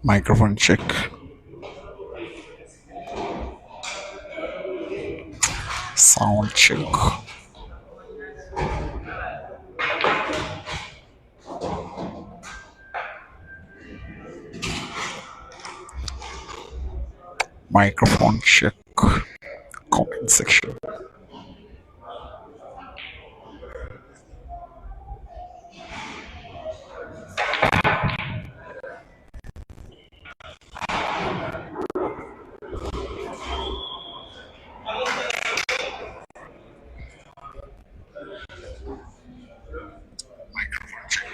Microphone check. Sound check. Microphone check. Comment section. Microphone check.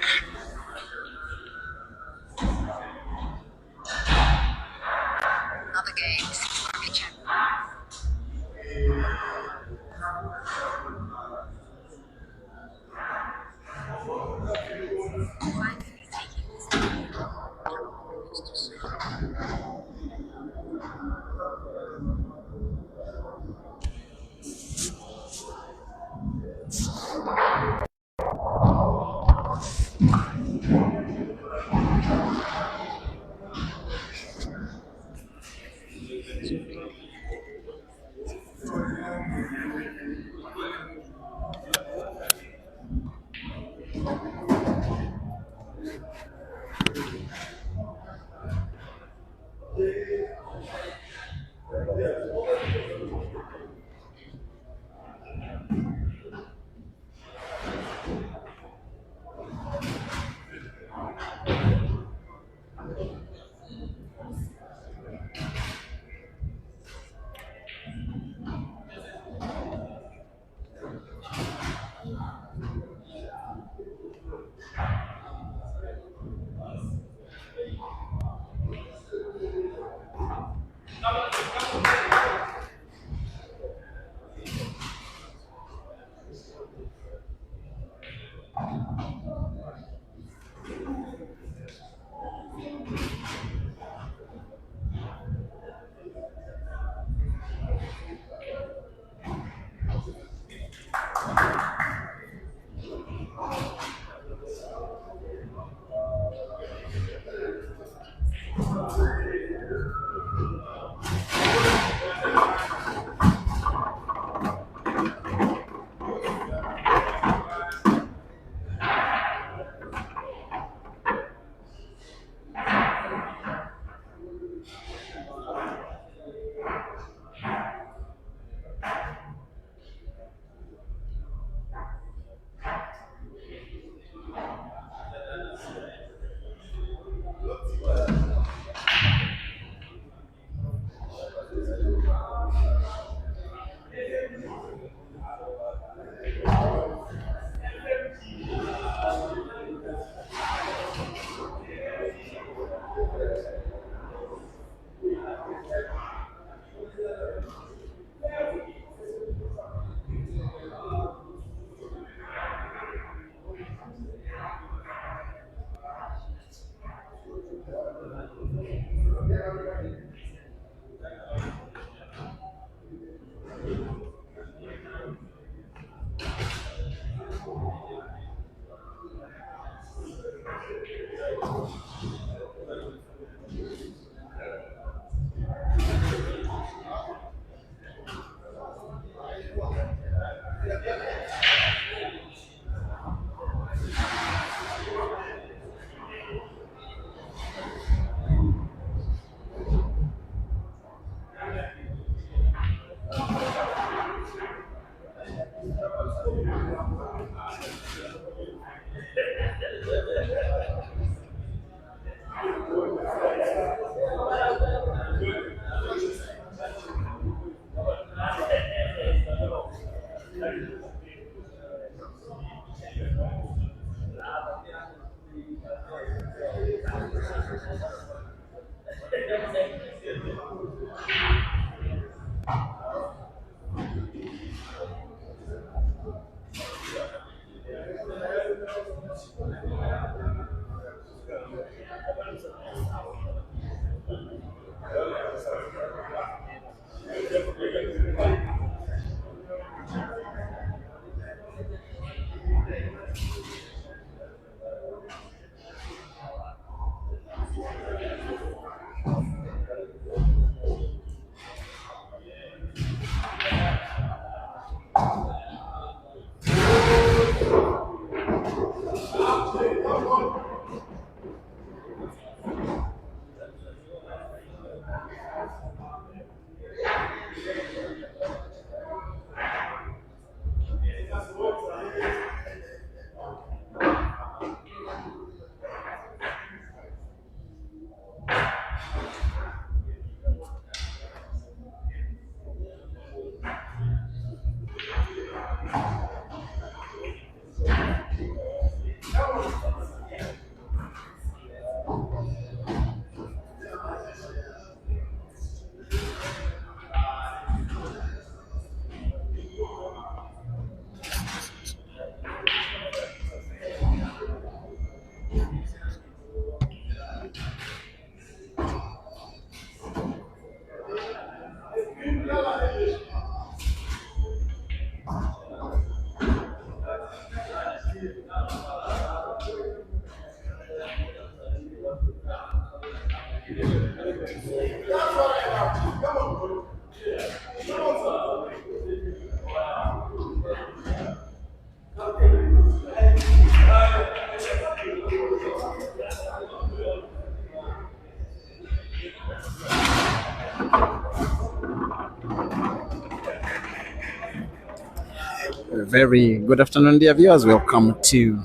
Very good afternoon, dear viewers. Welcome to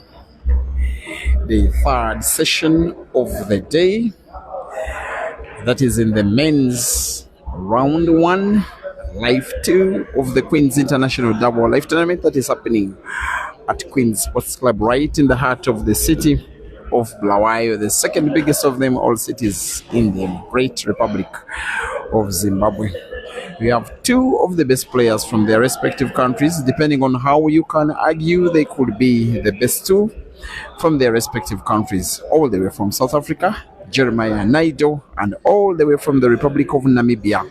the third session of the day. That is in the men's round one, live 2 of the Queen's International Double Life Tournament that is happening at Queen's Sports Club, right in the heart of the city of Bulawayo, the second biggest of them all cities in the great Republic of Zimbabwe. We have 2 of the best players from their respective countries. Depending on how you can argue, they could be the best 2 from their respective countries. All the way from South Africa, Jeremiah Naidoo, and all the way from the Republic of Namibia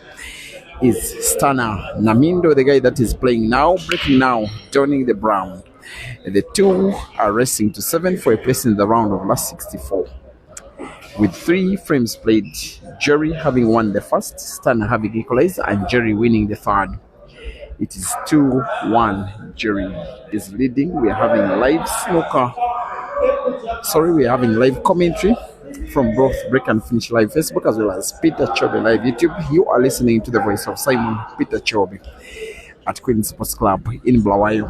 is Stunner Namhindo, the guy that is playing now, breaking now, joining the Brown. The 2 are racing to 7 for a place in the round of last 64. With 3 frames played, Jerry having won the first, Stunner having equalized, and Jerry winning the third. It is 2-1. Jerry is leading. We are having live snooker. We are having live commentary from both Break and Finish Live Facebook as well as Peter Chobe Live YouTube. You are listening to the voice of Simon Peter Chobe at Queen's Sports Club in Bulawayo.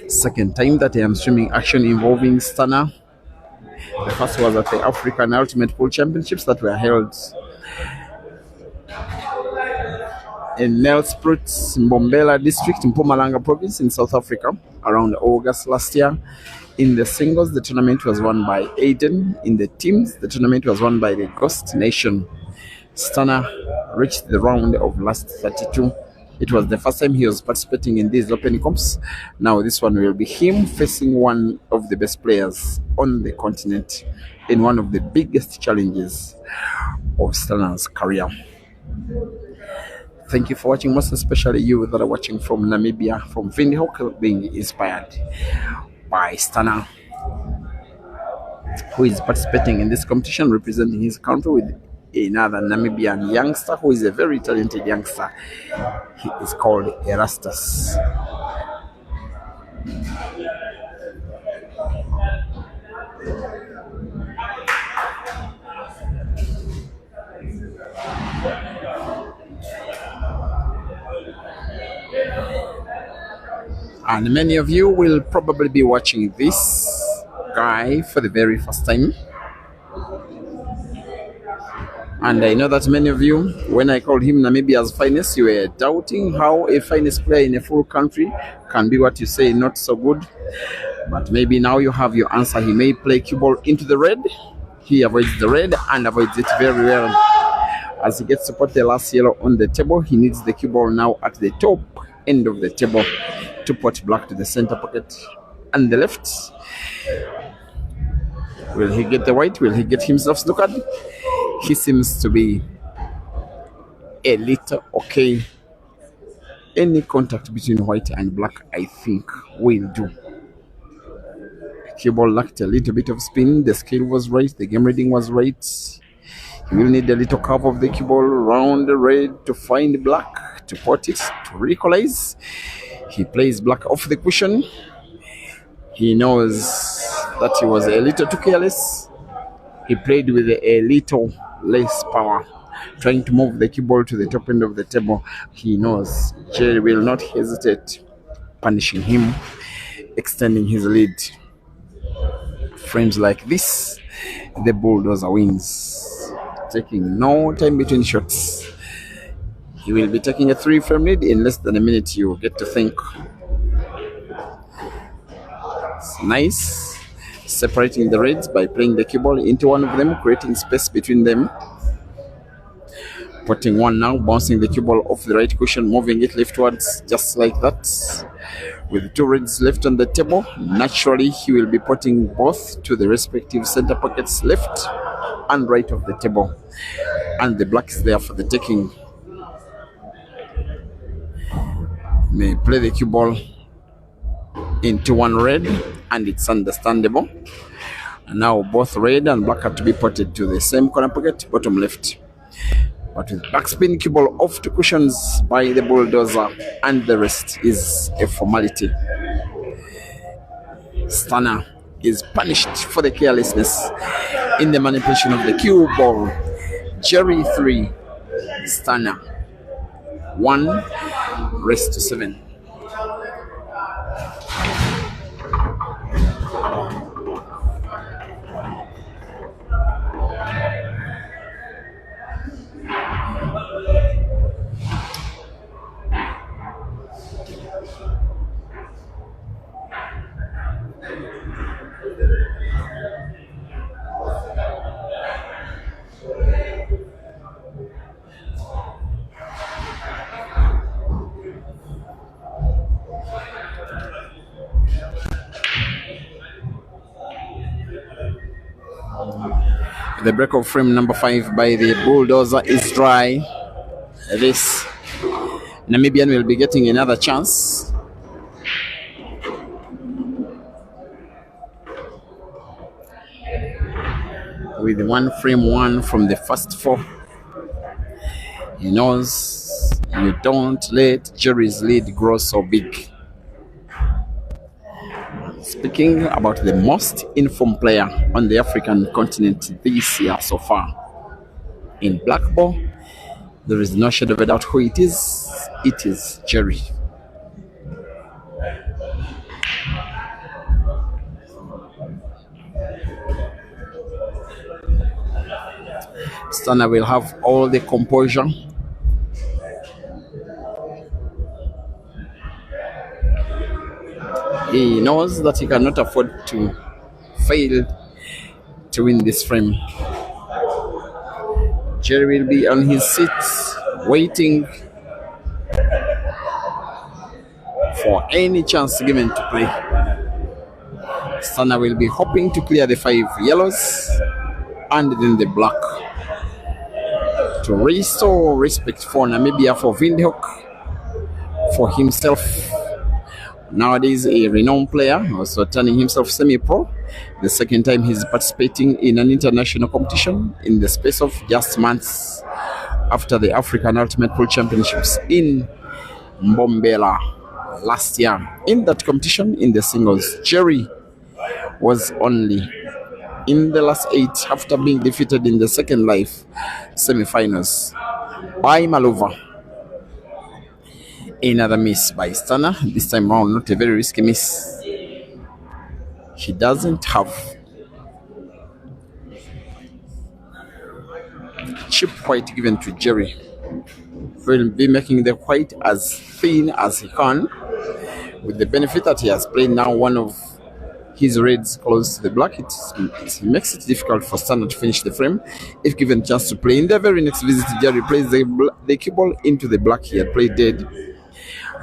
Second time that I am streaming action involving Stunner. The first was at the African Ultimate Pool Championships that were held in Nelspruit, Mbombela district in Mpumalanga province in South Africa around August last year. In the singles, the tournament was won by Aiden. In the teams, the tournament was won by the Ghost Nation. Stunner reached the round of last 32. It was the first time he was participating in these open comps. Now this one will be him facing one of the best players on the continent in one of the biggest challenges of Stunner's career. Thank you for watching, most especially you that are watching from Namibia, from Windhoek, being inspired by Stunner, who is participating in this competition, representing his country with another Namibian youngster who is a very talented youngster. He is called Erastus. And many of you will probably be watching this guy for the very first time. And I know that many of you, when I called him Namibia's finest, you were doubting how a finest player in a full country can be what you say not so good. But maybe now you have your answer. He may play cue ball into the red. He avoids the red and avoids it very well. As he gets to put the last yellow on the table, he needs the cue ball now at the top end of the table to put black to the center pocket and the left. Will he get the white? Will he get himself snookered? He seems to be a little okay. Any contact between white and black, I think, will do. Cue ball lacked a little bit of spin. The scale was right. The game reading was right. He will need a little curve of the cue ball around the red to find black, to put it, to equalize. He plays black off the cushion. He knows that he was a little too careless. He played with a little less power, trying to move the cue ball to the top end of the table. He knows Jerry will not hesitate punishing him, extending his lead. Frames like this, the bulldozer wins, taking no time between shots. He will be taking a 3-frame lead in less than a minute. You get to think. It's nice. Separating the reds by playing the cue ball into one of them, creating space between them. Putting one now, bouncing the cue ball off the right cushion, moving it leftwards, just like that. With 2 reds left on the table, naturally he will be putting both to the respective center pockets, left and right of the table. And the black is there for the taking. May play the cue ball into one red, and it's understandable. And now both red and black have to be putted to the same corner pocket, bottom left. But with backspin cue ball off to cushions by the bulldozer, and the rest is a formality. Stunner is punished for the carelessness in the manipulation of the cue ball. Jerry 3, Stunner 1, rest to 7. The break of frame number 5 by the bulldozer is dry. This Namibian will be getting another chance. With one frame 1 from the first 4. He knows you don't let Jerry's lead grow so big. Speaking about the most informed player on the African continent this year so far. In black ball, there is no shadow of a doubt who it is. It is Jerry. Stana will have all the composure. He knows that he cannot afford to fail to win this frame. Jerry will be on his seat waiting for any chance given to play. Stana will be hoping to clear the 5 yellows and then the black to restore respect for Namibia, for Windhoek, for himself. Nowadays a renowned player, also turning himself semi-pro. The second time he's participating in an international competition in the space of just months after the African Ultimate Pool Championships in Mbombela last year. In that competition, in the singles, Jerry was only in the last 8 after being defeated in the second live semi-finals by Malova. Another miss by Stana, this time around not a very risky miss. He doesn't have cheap white given to Jerry. Will be making the white as thin as he can, with the benefit that he has played now one of his reds close to the black. It makes it difficult for Stana to finish the frame if given a chance to play. In the very next visit, Jerry plays the cue ball into the black he had played dead.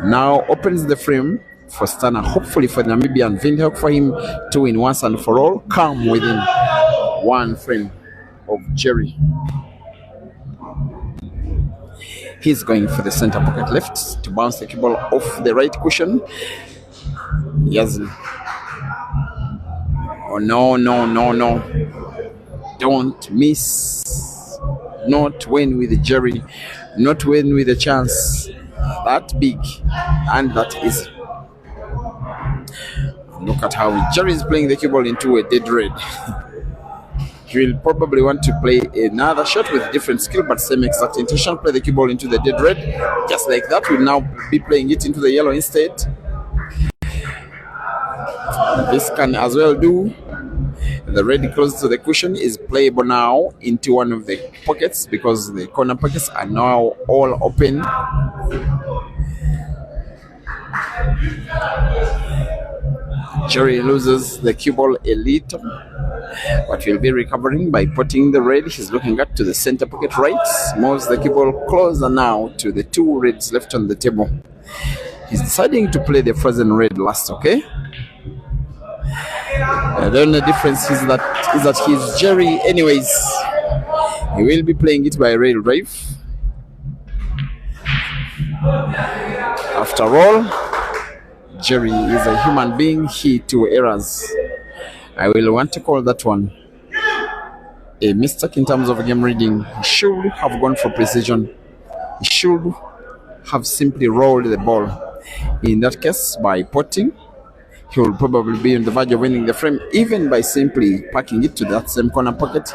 Now opens the frame for Stana, hopefully for Namibian Windhoek, for him to win once and for all, come within 1 frame of Jerry. He's going for the center pocket left to bounce the cue ball off the right cushion. Yes. Oh, no. Don't miss. Not win with Jerry. Not win with a chance that big and that easy. Look at how Jerry is playing the cue ball into a dead red. He will probably want to play another shot with different skill, but same exact intention. Play the cue ball into the dead red. Just like that, we'll now be playing it into the yellow instead. This can as well do. The red close to the cushion is playable now into one of the pockets because the corner pockets are now all open. Jerry loses the cue ball a little, but will be recovering by putting the red he's looking at to the center pocket right. Moves the cue ball closer now to the 2 reds left on the table. He's deciding to play the frozen red last, okay? The only difference is that he's Jerry anyways. He will be playing it by rail drive. After all, Jerry is a human being, he too errors. I will want to call that one a mistake in terms of game reading. He should have gone for precision. He should have simply rolled the ball. In that case, by potting, he will probably be on the verge of winning the frame, even by simply packing it to that same corner pocket.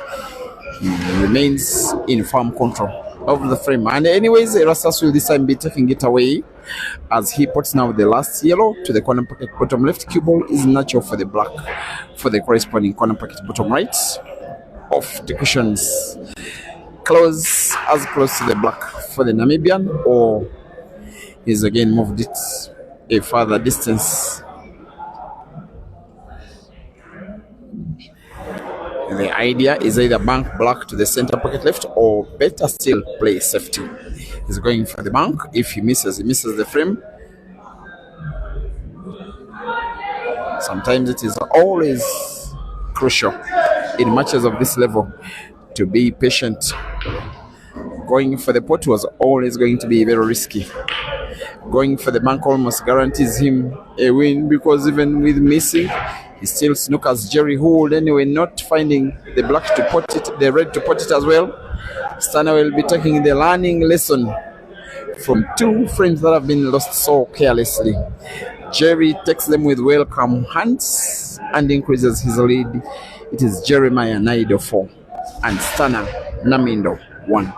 He remains in firm control of the frame. And anyways, Erastus will this time be taking it away as he puts now the last yellow to the corner pocket bottom left. Cue ball is natural for the black, for the corresponding corner pocket bottom right. Off the cushions, close to the black for the Namibian, or he's again moved it a further distance. The idea is either bank black to the center pocket left, or better still play safety. He's going for the bank. If he misses the frame. Sometimes it is always crucial in matches of this level to be patient. Going for the pot was always going to be very risky. Going for the bank almost guarantees him a win, because even with missing, he still snookers Jerry, who would anyway not finding the black to pot it, the red to pot it as well. Stunner will be taking the learning lesson from two frames that have been lost so carelessly. Jerry takes them with welcome hands and increases his lead. It is Jeremiah Naidoo 4 and Stunner Namhindo 1.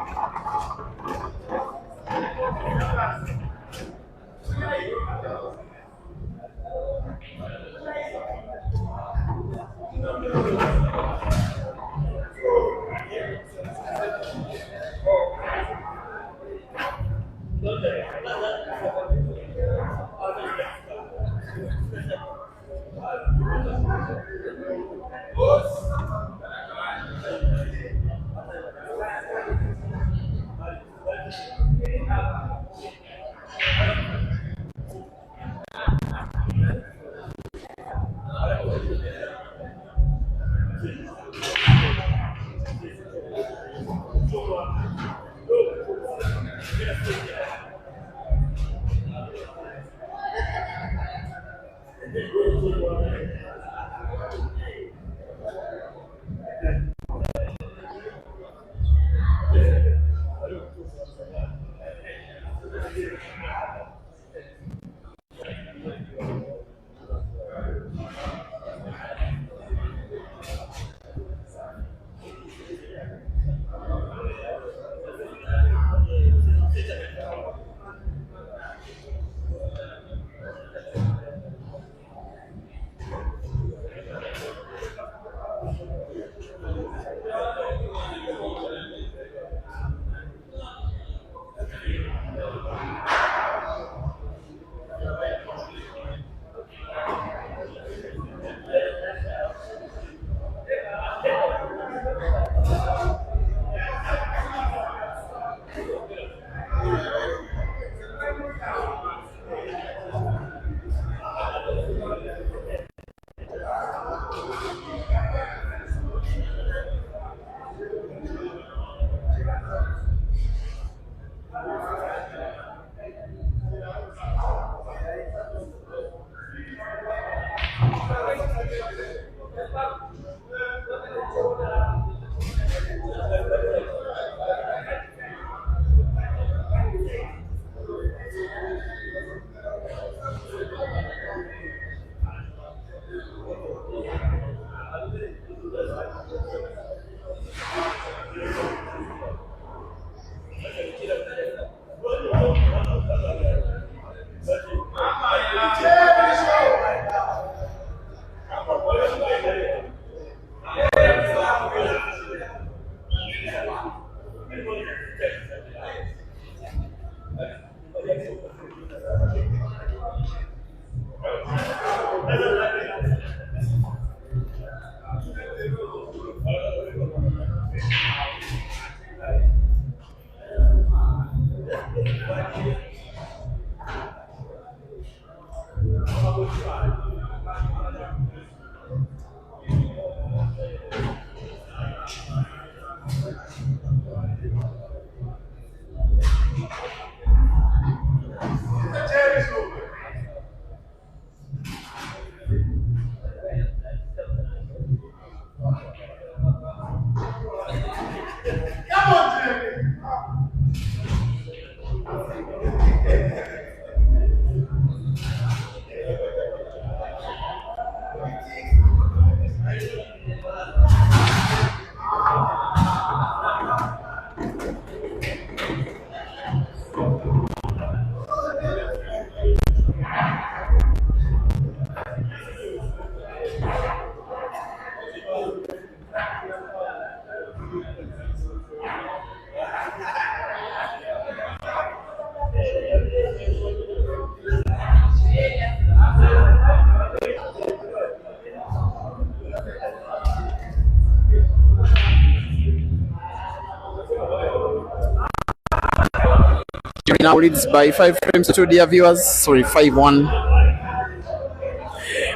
Now leads by 5 frames to 2, dear viewers. Sorry, 5-1.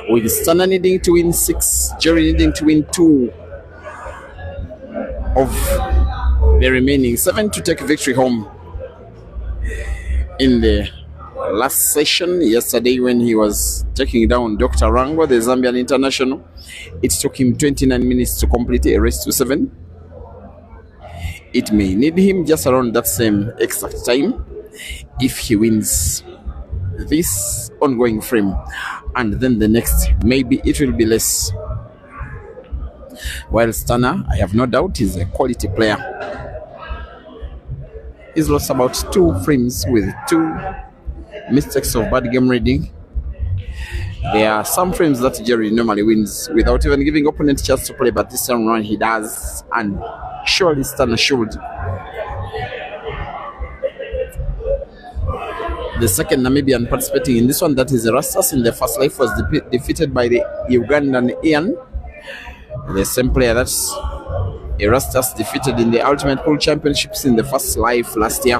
With Stunner needing to win 6, Jerry needing to win 2. of the remaining 7 to take victory home in the last session yesterday when he was taking down Dr. Rango, the Zambian international. It took him 29 minutes to complete a race to 7. It may need him just around that same exact time if he wins this ongoing frame, and then the next maybe it will be less. While Stunner, I have no doubt, is a quality player. He's lost about 2 frames with 2 mistakes of bad game reading. There are some frames that Jerry normally wins without even giving opponent a chance to play, but this time around he does, and surely Stunner should. The second Namibian participating in this one, that is Erastus, in the first life was defeated by the Ugandan Ian, the same player that Erastus defeated in the Ultimate Pool Championships in the first life last year.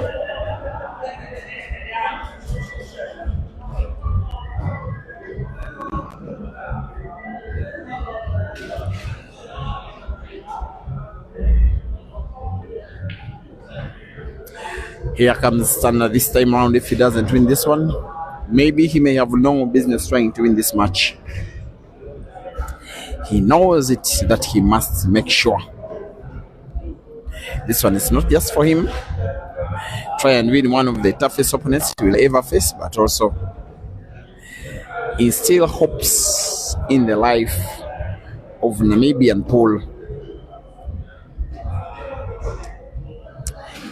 Here comes Stunner this time around. If he doesn't win this one, maybe he may have no business trying to win this match. He knows it that he must make sure this one is not just for him. Try and win one of the toughest opponents he will ever face, but also instill hopes in the life of Namibian pool.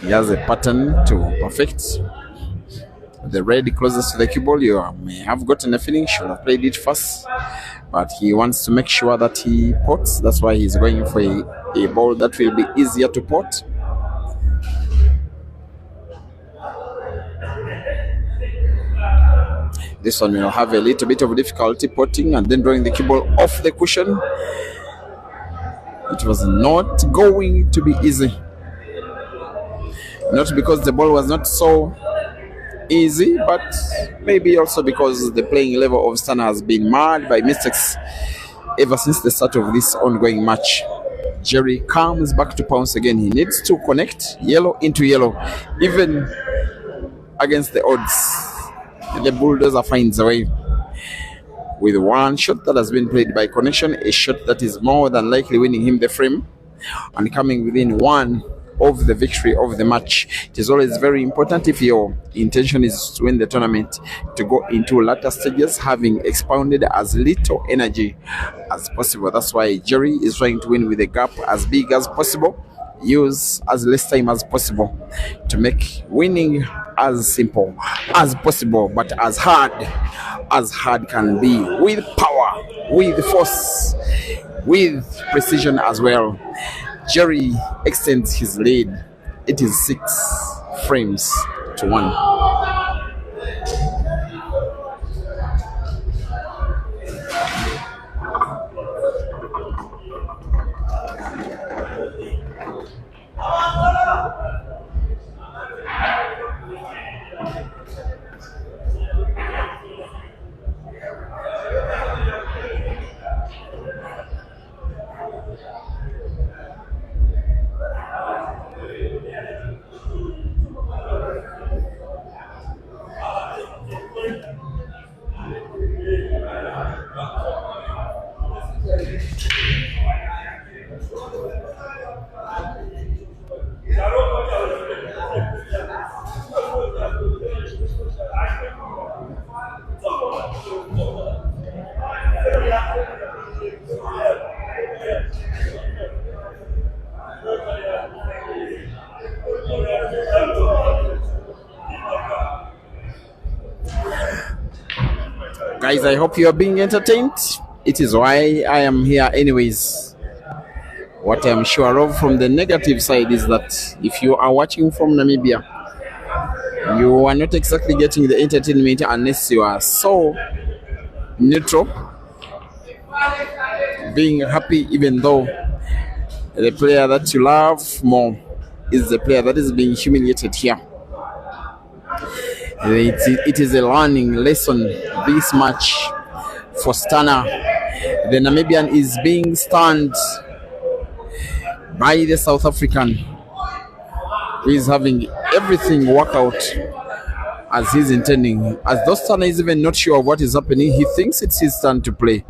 He has a pattern to perfect. The red closest to the cue ball, you may have gotten a feeling should have played it first, but he wants to make sure that he pots. That's why he's going for a ball that will be easier to pot. This one will have a little bit of difficulty potting and then drawing the cue ball off the cushion. It was not going to be easy. Not because the ball was not so easy, but maybe also because the playing level of Stunner has been marred by mistakes ever since the start of this ongoing match. Jerry comes back to pounce again. He needs to connect yellow into yellow, even against the odds. The bulldozer finds a way with one shot that has been played by connection, a shot that is more than likely winning him the frame and coming within 1 of the victory of the match. It is always very important, if your intention is to win the tournament, to go into latter stages having expounded as little energy as possible. That's why Jerry is trying to win with a gap as big as possible, use as less time as possible to make winning as simple as possible, but as hard can be, with power, with force, with precision as well. Jerry extends his lead. It is 6 frames to 1. Guys, I hope you are being entertained. It is why I am here anyways. What I am sure of from the negative side is that if you are watching from Namibia, you are not exactly getting the entertainment unless you are so neutral, being happy even though the player that you love more is the player that is being humiliated here. It is a learning lesson this match for Stunner. The Namibian is being stunned by the South African, who is having everything work out as he's intending. As Dostana is even not sure of what is happening, he thinks it's his turn to play.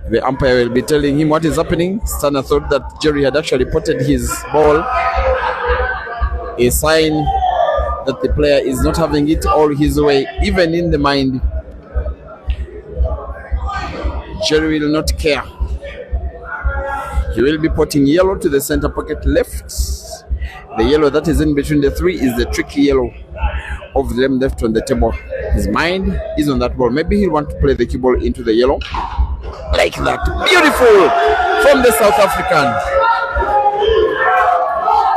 The umpire will be telling him what is happening. Stana thought that Jerry had actually potted his ball, a sign that the player is not having it all his way, even in the mind. Jerry will not care. He will be putting yellow to the center pocket left. The yellow that is in between the three is the tricky yellow of them left on the table. His mind is on that ball. Maybe he'll want to play the cue ball into the yellow. Like that. Beautiful from the South African.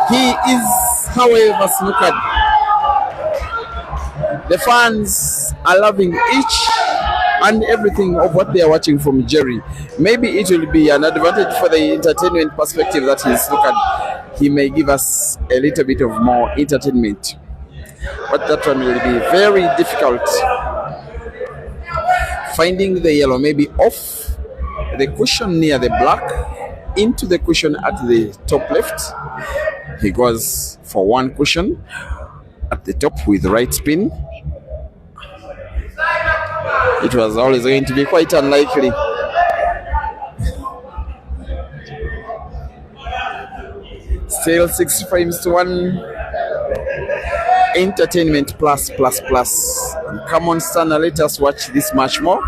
He is, however, snookered. The fans are loving each and everything of what they are watching from Jerry. Maybe it will be an advantage for the entertainment perspective that he's snookered. He may give us a little bit of more entertainment. But that one will be very difficult. Finding the yellow maybe off the cushion near the black into the cushion at the top left. He goes for one cushion at the top with the right spin. It was always going to be quite unlikely. Still 6 frames to 1. Entertainment plus. And come on, Stana, let us watch this much more.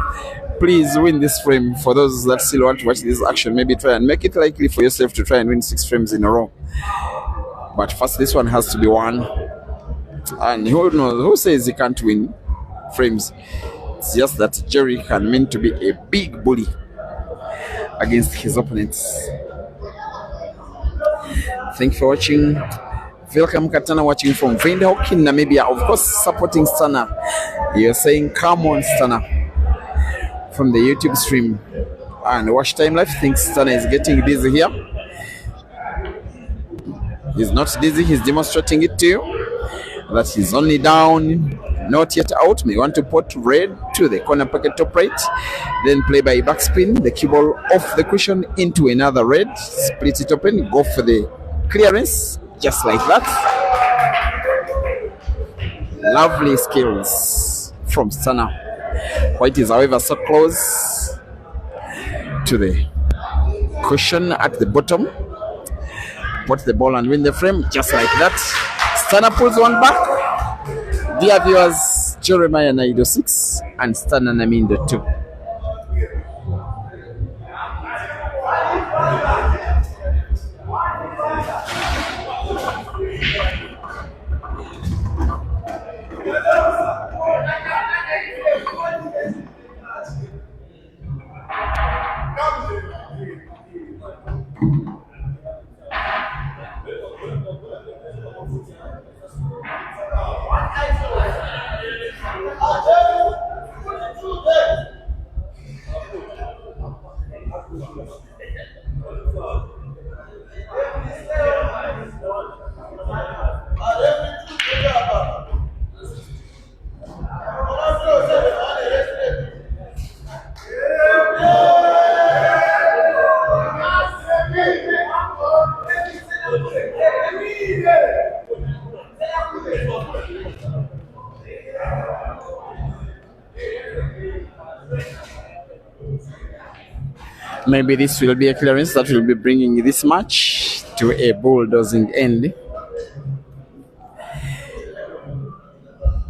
Please win this frame. For those that still want to watch this action, maybe try and make it likely for yourself to try and win 6 frames in a row. But first, this one has to be won. And who knows? Who says he can't win frames? It's just that Jerry can mean to be a big bully against his opponents. Thank you for watching. Welcome Katana, watching from Windhoek in Namibia. Of course, supporting Stana. You're saying, come on, Stana, from the YouTube stream. And Watch Time Life thinks Stana is getting dizzy here. He's not dizzy, he's demonstrating it to you. That he's only down, not yet out. May want to put red to the corner pocket top right. Then play by backspin, the cue ball off the cushion into another red. Split it open, go for the clearance. Just like that. Lovely skills from Stana. White is, however, so close to the cushion at the bottom. Put the ball and win the frame, just like that. Stana pulls one back. Dear viewers, Jeremiah Naidoo 6 and Stana Namhindo 2. Maybe this will be a clearance that will be bringing this match to a bulldozing end.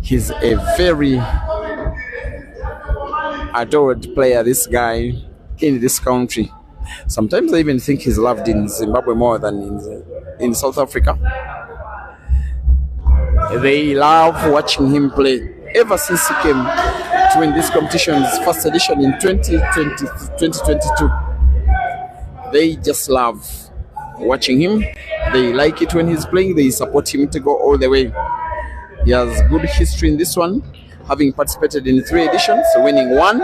He's a very adored player, this guy, in this country. Sometimes I even think he's loved in Zimbabwe more than in South Africa. They love watching him play. Ever since he came to win this competition's first edition in 2022, they just love watching him. They like it when he's playing. They support him to go all the way. He has good history in this one, having participated in 3 editions, winning 1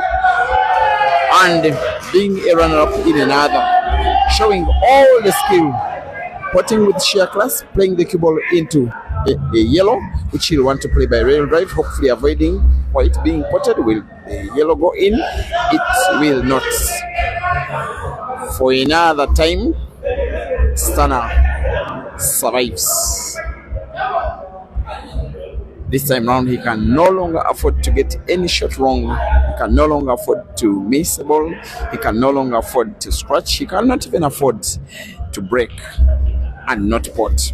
and being a runner-up in another, showing all the skill, putting with sheer class, playing the cue ball into a yellow, which he'll want to play by rail drive, hopefully avoiding white being potted. Will the yellow go in? It will not. For another time, Stunner survives. This time round, he can no longer afford to get any shot wrong. He can no longer afford to miss a ball. He can no longer afford to scratch. He cannot even afford to break and not pot.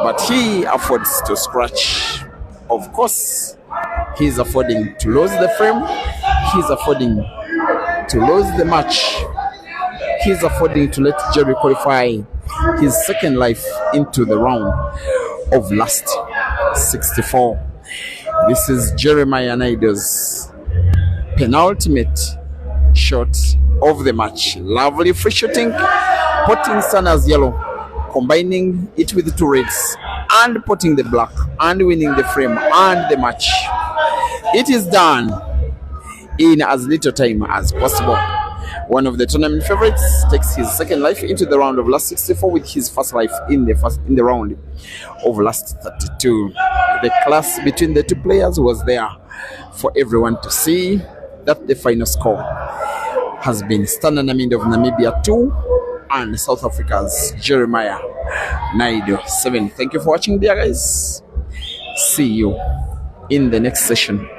But he affords to scratch. Of course, he's affording to lose the frame. He's affording to lose the match. He's affording to let Jerry qualify his second life into the round of last 64. This is Jeremiah Naidoo's penultimate shot of the match. Lovely free shooting, potting Stunner's yellow, combining it with the two reds, and potting the black, and winning the frame and the match. It is done in as little time as possible. One of the tournament favorites takes his second life into the round of last 64 with his first life in the round of last 32. The class between the two players was there for everyone to see. That the final score has been Stunner Namhindo of Namibia 2 and South Africa's Jeremiah Naidoo 7. Thank you for watching, dear guys. See you in the next session.